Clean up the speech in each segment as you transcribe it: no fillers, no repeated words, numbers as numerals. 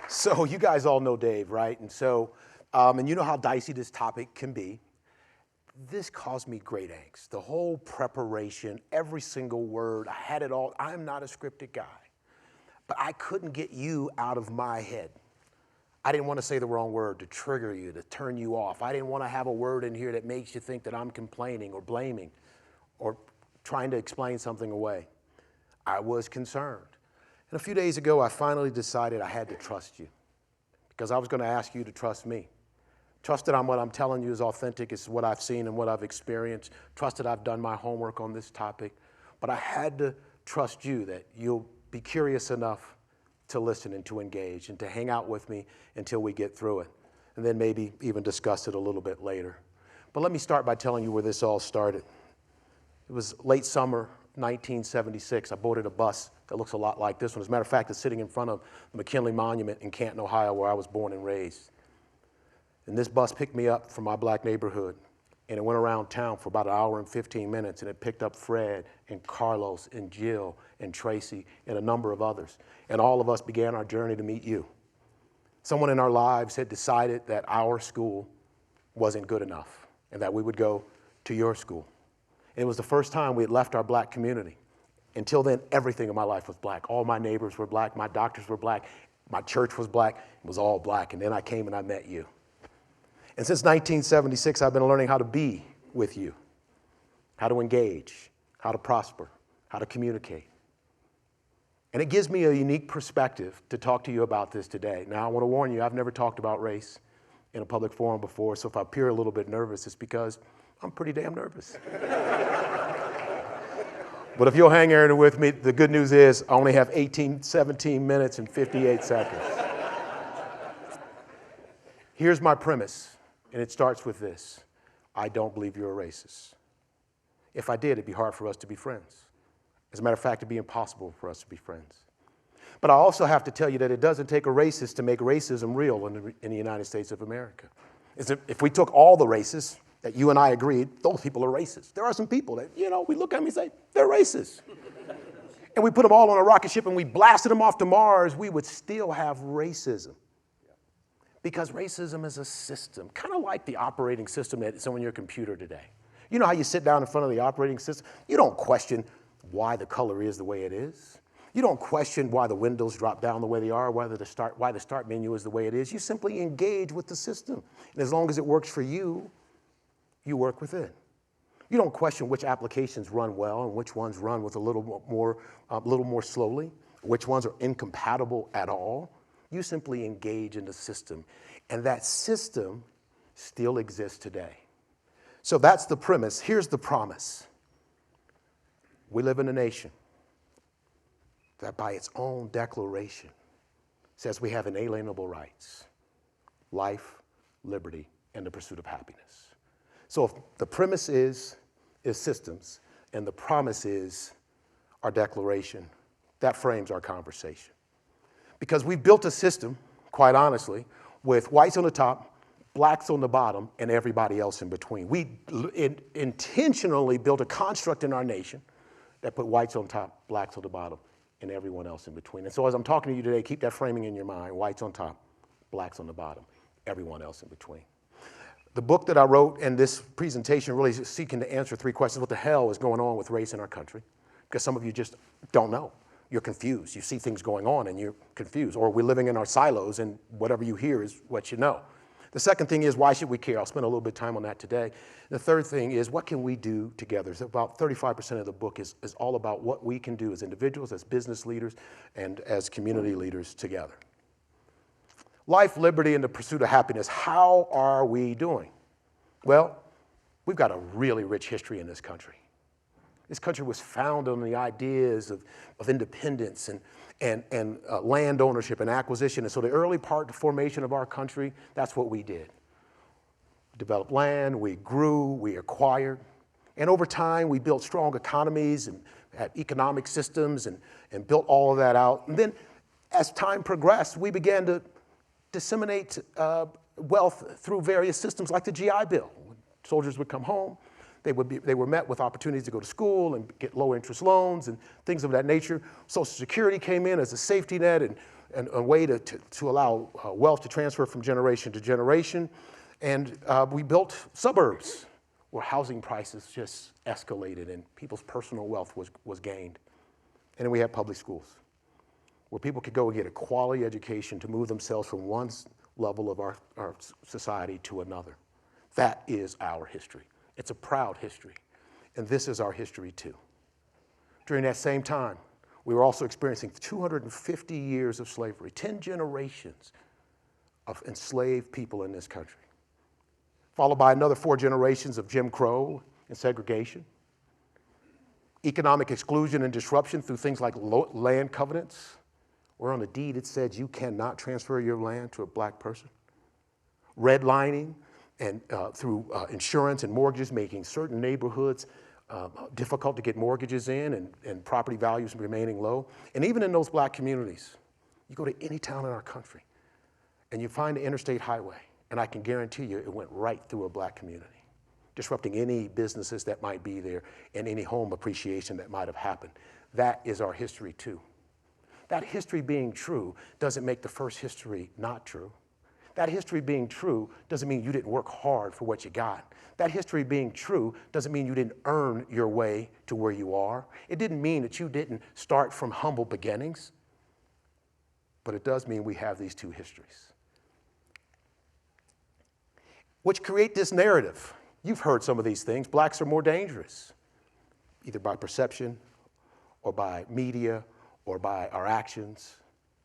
So you guys all know Dave, right? And you know how dicey this topic can be. This caused me great angst. The whole preparation, every single word, I had it all. I am not a scripted guy, but I couldn't get you out of my head. I didn't want to say the wrong word to trigger you, to turn you off. I didn't want to have a word in here that makes you think that I'm complaining or blaming or trying to explain something away. I was concerned. And a few days ago, I finally decided I had to trust you because I was going to ask you to trust me. Trust that what I'm telling you is authentic, it's what I've seen and what I've experienced. Trust that I've done my homework on this topic. But I had to trust you that you'll be curious enough to listen and to engage and to hang out with me until we get through it. And then maybe even discuss it a little bit later. But let me start by telling you where this all started. It was late summer 1976. I boarded a bus that looks a lot like this one. As a matter of fact, it's sitting in front of the McKinley Monument in Canton, Ohio, where I was born and raised. And this bus picked me up from my black neighborhood, and it went around town for about an hour and 15 minutes, and it picked up Fred and Carlos and Jill and Tracy and a number of others. And all of us began our journey to meet you. Someone in our lives had decided that our school wasn't good enough and that we would go to your school. And it was the first time we had left our black community. Until then, everything in my life was black. All my neighbors were black, my doctors were black, my church was black, it was all black. And then I came and I met you. And since 1976, I've been learning how to be with you, how to engage, how to prosper, how to communicate. And it gives me a unique perspective to talk to you about this today. Now, I want to warn you, I've never talked about race in a public forum before, so if I appear a little bit nervous, it's because I'm pretty damn nervous. But if you'll hang in with me, the good news is I only have 17 minutes and 58 seconds. Here's my premise, and it starts with this. I don't believe you're a racist. If I did, it'd be hard for us to be friends. As a matter of fact, it'd be impossible for us to be friends. But I also have to tell you that it doesn't take a racist to make racism real in the United States of America. If we took all the races that you and I agreed, those people are racist. There are some people that, we look at them and say, they're racist. And we put them all on a rocket ship and we blasted them off to Mars, we would still have racism. Because racism is a system, kind of like the operating system that's on your computer today. You know how you sit down in front of the operating system? You don't question why the color is the way it is. You don't question why the windows drop down the way they are, why the start menu is the way it is. You simply engage with the system. And as long as it works for you, you work with it. You don't question which applications run well and which ones run with a little more slowly, which ones are incompatible at all. You simply engage in the system. And that system still exists today. So that's the premise. Here's the promise. We live in a nation that by its own declaration says we have inalienable rights, life, liberty, and the pursuit of happiness. So if the premise is systems and the promise is our declaration, that frames our conversation. Because we've built a system, quite honestly, with whites on the top, blacks on the bottom, and everybody else in between. We intentionally built a construct in our nation that put whites on top, blacks on the bottom, and everyone else in between. And so as I'm talking to you today, keep that framing in your mind. Whites on top, blacks on the bottom, everyone else in between. The book that I wrote and this presentation really is seeking to answer three questions. What the hell is going on with race in our country? Because some of you just don't know. You're confused. You see things going on and you're confused. Or we're living in our silos and whatever you hear is what you know. The second thing is, why should we care? I'll spend a little bit of time on that today. The third thing is, what can we do together? So about 35% of the book is all about what we can do as individuals, as business leaders, and as community leaders together. Life, liberty, and the pursuit of happiness. How are we doing? Well, we've got a really rich history in this country. This country was founded on the ideas of independence and land ownership and acquisition. And so the early part, the formation of our country, that's what we did. We developed land, we grew, we acquired. And over time, we built strong economies and had economic systems and built all of that out. And then as time progressed, we began to disseminate wealth through various systems like the GI Bill. Soldiers would come home. They were met with opportunities to go to school and get low interest loans and things of that nature. Social Security came in as a safety net, a way to allow wealth to transfer from generation to generation. And we built suburbs where housing prices just escalated and people's personal wealth was gained. And then we had public schools where people could go and get a quality education to move themselves from one level of our society to another. That is our history. It's a proud history. And this is our history too. During that same time, we were also experiencing 250 years of slavery, 10 generations of enslaved people in this country, followed by another 4 generations of Jim Crow and segregation, economic exclusion and disruption through things like land covenants, where on the deed it said you cannot transfer your land to a black person, redlining, and through insurance and mortgages, making certain neighborhoods difficult to get mortgages in and property values remaining low. And even in those black communities, you go to any town in our country and you find the interstate highway, and I can guarantee you it went right through a black community, disrupting any businesses that might be there and any home appreciation that might have happened. That is our history too. That history being true doesn't make the first history not true. That history being true doesn't mean you didn't work hard for what you got. That history being true doesn't mean you didn't earn your way to where you are. It didn't mean that you didn't start from humble beginnings. But it does mean we have these two histories, which create this narrative. You've heard some of these things. Blacks are more dangerous, either by perception or by media or by our actions.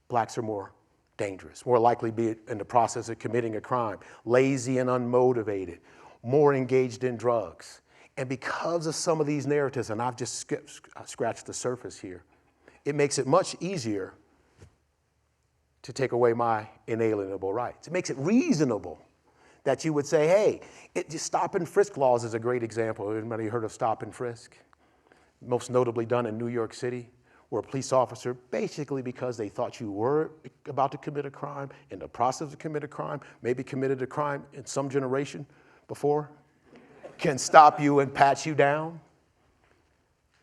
Blacks are more dangerous, more likely to be in the process of committing a crime, lazy and unmotivated, more engaged in drugs. And because of some of these narratives, and I've just scratched the surface here, it makes it much easier to take away my inalienable rights. It makes it reasonable that you would say, hey, stop and frisk laws is a great example. Anybody heard of stop and frisk? Most notably done in New York City, where a police officer, basically because they thought you were about to commit a crime, in the process of commit a crime, maybe committed a crime in some generation before, can stop you and pat you down.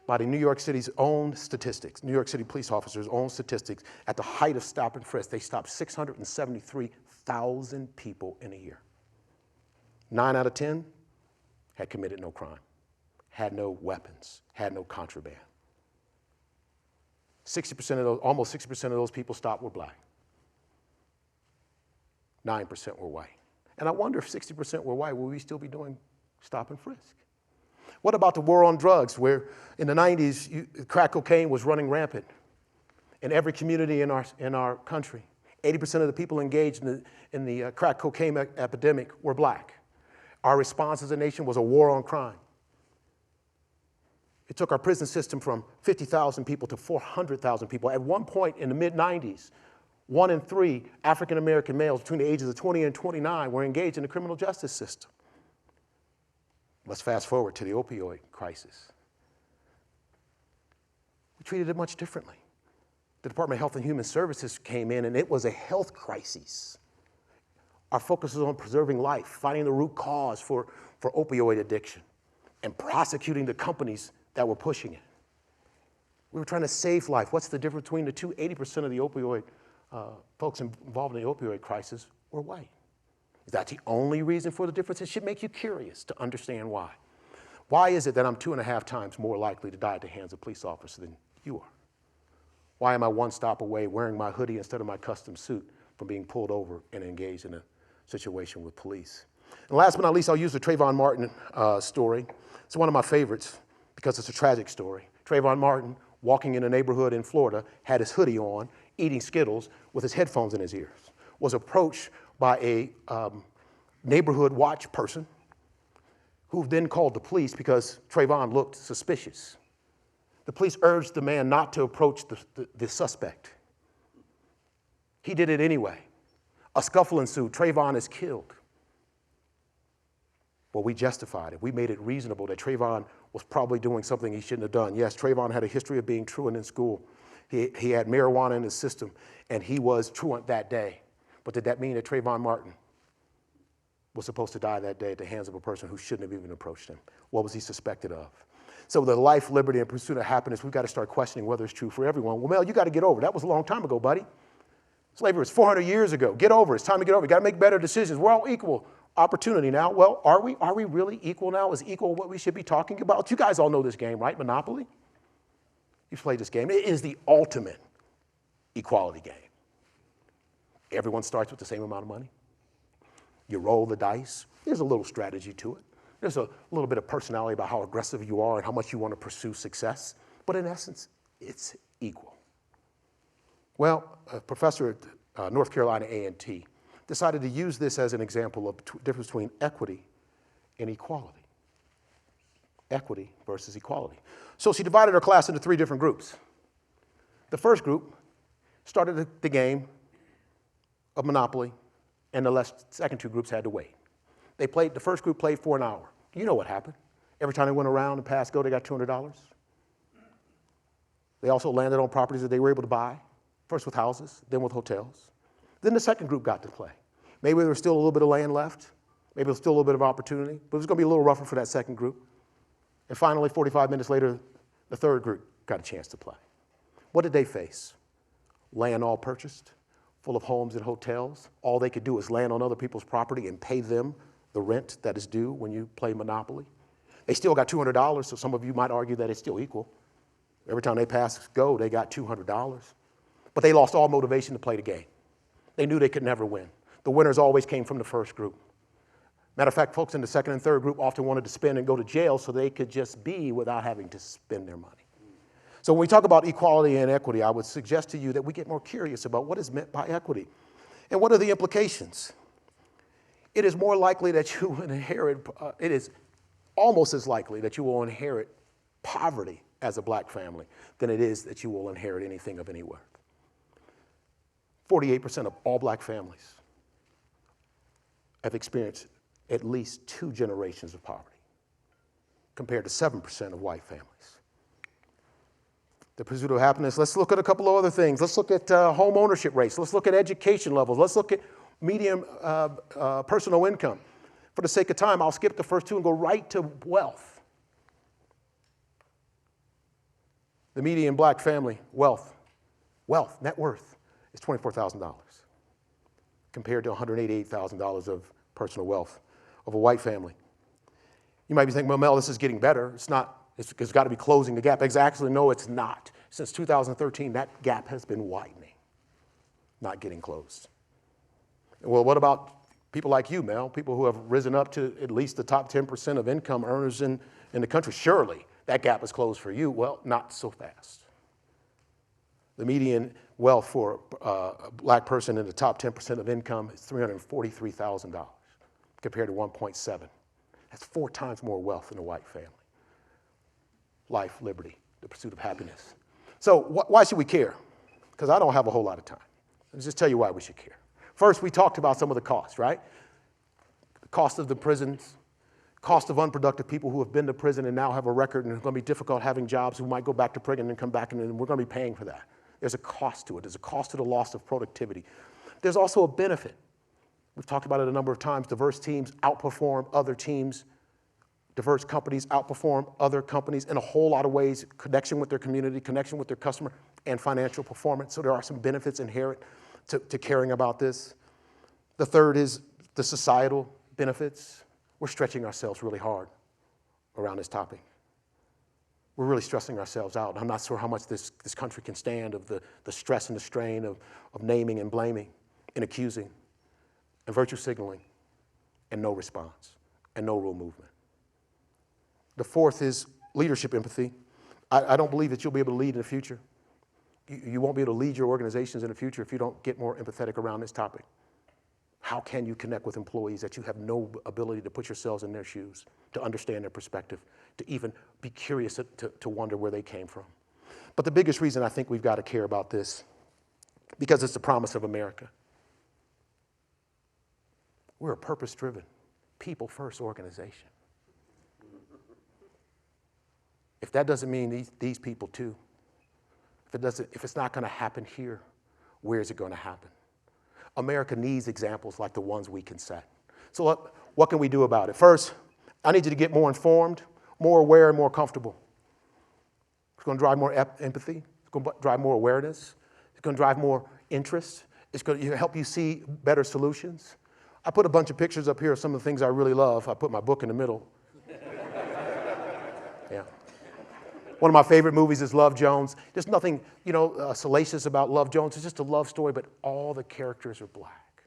By the New York City's own statistics, New York City police officers' own statistics, at the height of stop and frisk, they stopped 673,000 people in a year. 9 out of 10 had committed no crime, had no weapons, had no contraband. 60% of those, almost 60% of those people stopped were black. 9% were white. And I wonder if 60% were white, will we still be doing stop and frisk? What about the war on drugs, where in the 90s, crack cocaine was running rampant in every community in our country? 80% of the people engaged in the crack cocaine epidemic were black. Our response as a nation was a war on crime. It took our prison system from 50,000 people to 400,000 people. At one point in the mid-90s, 1 in 3 African-American males between the ages of 20 and 29 were engaged in the criminal justice system. Let's fast forward to the opioid crisis. We treated it much differently. The Department of Health and Human Services came in, and it was a health crisis. Our focus was on preserving life, finding the root cause for opioid addiction, and prosecuting the companies that were pushing it. We were trying to save life. What's the difference between the two? 80% of the opioid folks involved in the opioid crisis were white. Is that the only reason for the difference? It should make you curious to understand why. Why is it that I'm 2.5 times more likely to die at the hands of police officers than you are? Why am I one stop away wearing my hoodie instead of my custom suit from being pulled over and engaged in a situation with police? And last but not least, I'll use the Trayvon Martin story. It's one of my favorites because it's a tragic story. Trayvon Martin, walking in a neighborhood in Florida, had his hoodie on, eating Skittles with his headphones in his ears, was approached by a neighborhood watch person who then called the police because Trayvon looked suspicious. The police urged the man not to approach the suspect. He did it anyway. A scuffle ensued. Trayvon is killed. Well, we justified it. We made it reasonable that Trayvon was probably doing something he shouldn't have done. Yes, Trayvon had a history of being truant in school. He had marijuana in his system, and he was truant that day. But did that mean that Trayvon Martin was supposed to die that day at the hands of a person who shouldn't have even approached him? What was he suspected of? So the life, liberty, and pursuit of happiness, we've got to start questioning whether it's true for everyone. Well, Mel, you got to get over it. That was a long time ago, buddy. Slavery was 400 years ago. Get over it. It's time to get over it. You got to make better decisions. We're all equal opportunity now. Well, are we? Are we really equal now? Is equal what we should be talking about? You guys all know this game, right? Monopoly? You've played this game. It is the ultimate equality game. Everyone starts with the same amount of money. You roll the dice. There's a little strategy to it. There's a little bit of personality about how aggressive you are and how much you want to pursue success. But in essence, it's equal. Well, a professor at North Carolina A&T decided to use this as an example of the difference between equity and equality. Equity versus equality. So she divided her class into 3 different groups. The first group started the game of Monopoly, and the second 2 groups had to wait. The first group played for an hour. You know what happened. Every time they went around and passed go, they got $200. They also landed on properties that they were able to buy, first with houses, then with hotels. Then the second group got to play. Maybe there was still a little bit of land left. Maybe there was still a little bit of opportunity, but it was going to be a little rougher for that second group. And finally, 45 minutes later, the third group got a chance to play. What did they face? Land all purchased, full of homes and hotels. All they could do is land on other people's property and pay them the rent that is due when you play Monopoly. They still got $200, so some of you might argue that it's still equal. Every time they pass go, they got $200. But they lost all motivation to play the game. They knew they could never win. The winners always came from the first group. Matter of fact, folks in the second and third group often wanted to spend and go to jail so they could just be without having to spend their money. So when we talk about equality and equity, I would suggest to you that we get more curious about what is meant by equity and what are the implications. It is more likely that you will inherit, it is almost as likely that you will inherit poverty as a black family than it is that you will inherit anything of any worth. 48% of all black families have experienced at least 2 generations of poverty, compared to 7% of white families. The pursuit of happiness, let's look at a couple of other things. Let's look at home ownership rates. Let's look at education levels. Let's look at median personal income. For the sake of time, I'll skip the first 2 and go right to wealth. The median black family wealth, net worth, is $24,000 compared to $188,000 of personal wealth of a white family. You might be thinking, well, Mel, this is getting better. It's not, it's got to be closing the gap. Exactly, no, it's not. Since 2013, that gap has been widening, not getting closed. Well, what about people like you, Mel, people who have risen up to at least the top 10% of income earners in the country? Surely that gap is closed for you. Well, not so fast. The median wealth for a black person in the top 10% of income is $343,000 compared to 1.7. That's 4 times more wealth than a white family. Life, liberty, the pursuit of happiness. So why should we care? Because I don't have a whole lot of time. Let me just tell you why we should care. First, we talked about some of the costs, right? The cost of the prisons, cost of unproductive people who have been to prison and now have a record and it's going to be difficult having jobs, who might go back to prison and come back, and we're going to be paying for that. There's a cost to it. There's a cost to the loss of productivity. There's also a benefit. We've talked about it a number of times. Diverse teams outperform other teams. Diverse companies outperform other companies in a whole lot of ways: connection with their community, connection with their customer, and financial performance. So there are some benefits inherent to caring about this. The third is the societal benefits. We're stretching ourselves really hard around this topic. We're really stressing ourselves out. I'm not sure how much this country can stand of the stress and the strain of naming and blaming and accusing and virtue signaling and no response and no real movement. The fourth is leadership empathy. I don't believe that you'll be able to lead in the future. You won't be able to lead your organizations in the future if you don't get more empathetic around this topic. How can you connect with employees that you have no ability to put yourselves in their shoes, to understand their perspective, to even be curious to wonder where they came from? But the biggest reason I think we've got to care about this, because it's the promise of America. We're a purpose-driven, people-first organization. If that doesn't mean these people too, if it's not going to happen here, where is it going to happen? America needs examples like the ones we can set. So what can we do about it? First, I need you to get more informed, more aware, and more comfortable. It's going to drive more empathy. It's going to drive more awareness. It's going to drive more interest It's going to help you see better solutions. I put a bunch of pictures up here of some of the things I really love. I put my book in the middle. Yeah. One of my favorite movies is Love Jones. There's nothing, salacious about Love Jones. It's just a love story, but all the characters are black.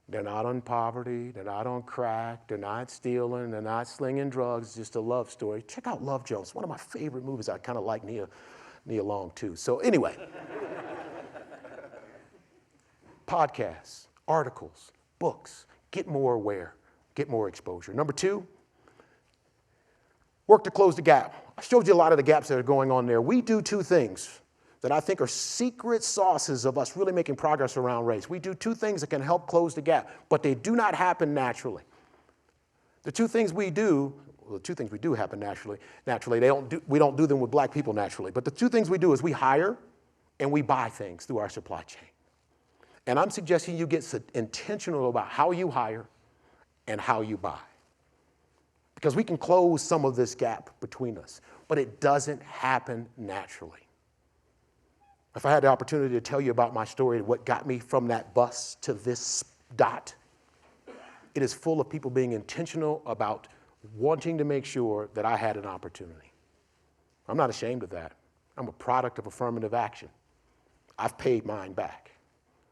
They're not on poverty. They're not on crack. They're not stealing. They're not slinging drugs. It's just a love story. Check out Love Jones. One of my favorite movies. I kind of like Nia Long, too. So anyway, podcasts, articles, books. Get more aware. Get more exposure. Number 2, work to close the gap. I showed you a lot of the gaps that are going on there. We do 2 things that I think are secret sauces of us really making progress around race. We do 2 things that can help close the gap, but they do not happen naturally. The 2 things we do, well, the 2 things we do happen naturally. We don't do them with black people naturally, but the 2 things we do is we hire and we buy things through our supply chain. And I'm suggesting you get intentional about how you hire and how you buy. Because we can close some of this gap between us, but it doesn't happen naturally. If I had the opportunity to tell you about my story, what got me from that bus to this dot, it is full of people being intentional about wanting to make sure that I had an opportunity. I'm not ashamed of that. I'm a product of affirmative action. I've paid mine back.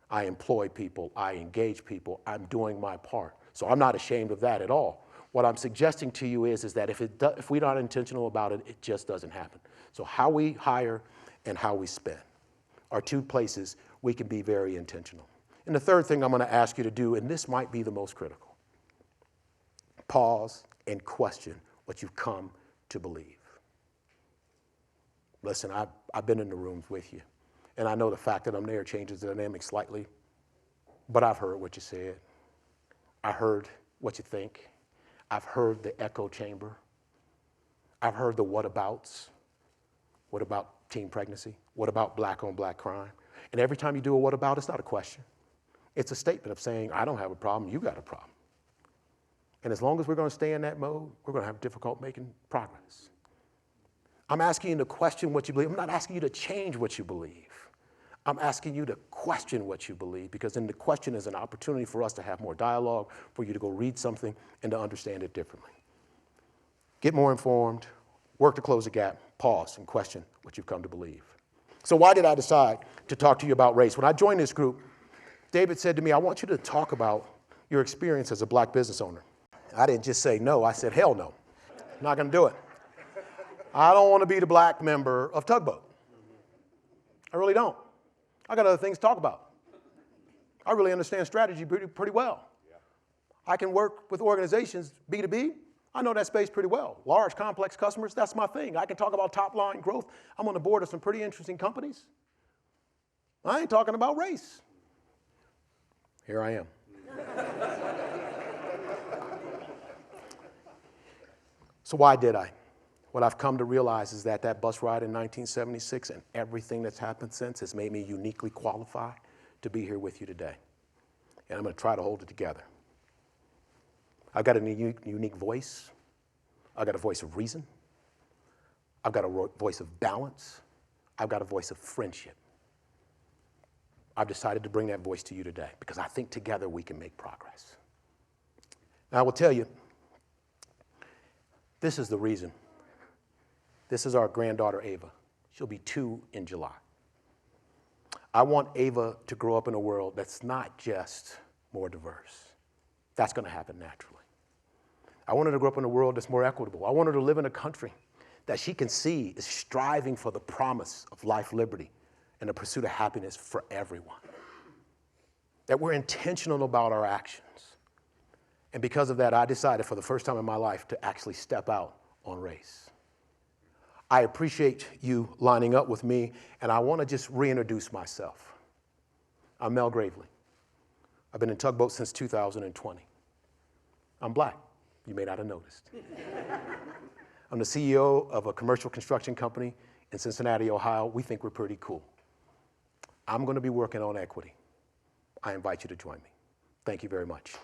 I employ people. I engage people. I'm doing my part. So I'm not ashamed of that at all. What I'm suggesting to you is that if we're not intentional about it, it just doesn't happen. So how we hire and how we spend are 2 places we can be very intentional. And the third thing I'm going to ask you to do, and this might be the most critical, pause and question what you've come to believe. Listen, I've been in the rooms with you, and I know the fact that I'm there changes the dynamic slightly, but I've heard what you said. I heard what you think. I've heard the echo chamber. I've heard the whatabouts. What about teen pregnancy? What about black on black crime? And every time you do a what about, it's not a question. It's a statement of saying, I don't have a problem, you got a problem. And as long as we're going to stay in that mode, we're going to have difficult making progress. I'm asking you to question what you believe. I'm not asking you to change what you believe. I'm asking you to question what you believe, because in the question is an opportunity for us to have more dialogue, for you to go read something and to understand it differently. Get more informed, work to close the gap, pause and question what you've come to believe. So why did I decide to talk to you about race? When I joined this group, David said to me, I want you to talk about your experience as a black business owner. I didn't just say no, I said hell no. I'm not going to do it. I don't want to be the black member of Tugboat. I really don't. I got other things to talk about. I really understand strategy pretty well. I can work with organizations, B2B. I know that space pretty well. Large, complex customers, that's my thing. I can talk about top-line growth. I'm on the board of some pretty interesting companies. I ain't talking about race. Here I am. So why did I? What I've come to realize is that bus ride in 1976 and everything that's happened since has made me uniquely qualified to be here with you today. And I'm going to try to hold it together. I've got a unique voice. I've got a voice of reason. I've got a voice of balance. I've got a voice of friendship. I've decided to bring that voice to you today because I think together we can make progress. Now, I will tell you, this is the reason. This is our granddaughter, Ava. She'll be 2 in July. I want Ava to grow up in a world that's not just more diverse. That's going to happen naturally. I want her to grow up in a world that's more equitable. I want her to live in a country that she can see is striving for the promise of life, liberty, and the pursuit of happiness for everyone. That we're intentional about our actions. And because of that, I decided for the first time in my life to actually step out on race. I appreciate you lining up with me, and I want to just reintroduce myself. I'm Mel Gravely. I've been in Tugboat since 2020. I'm black. You may not have noticed. I'm the CEO of a commercial construction company in Cincinnati, Ohio. We think we're pretty cool. I'm going to be working on equity. I invite you to join me. Thank you very much.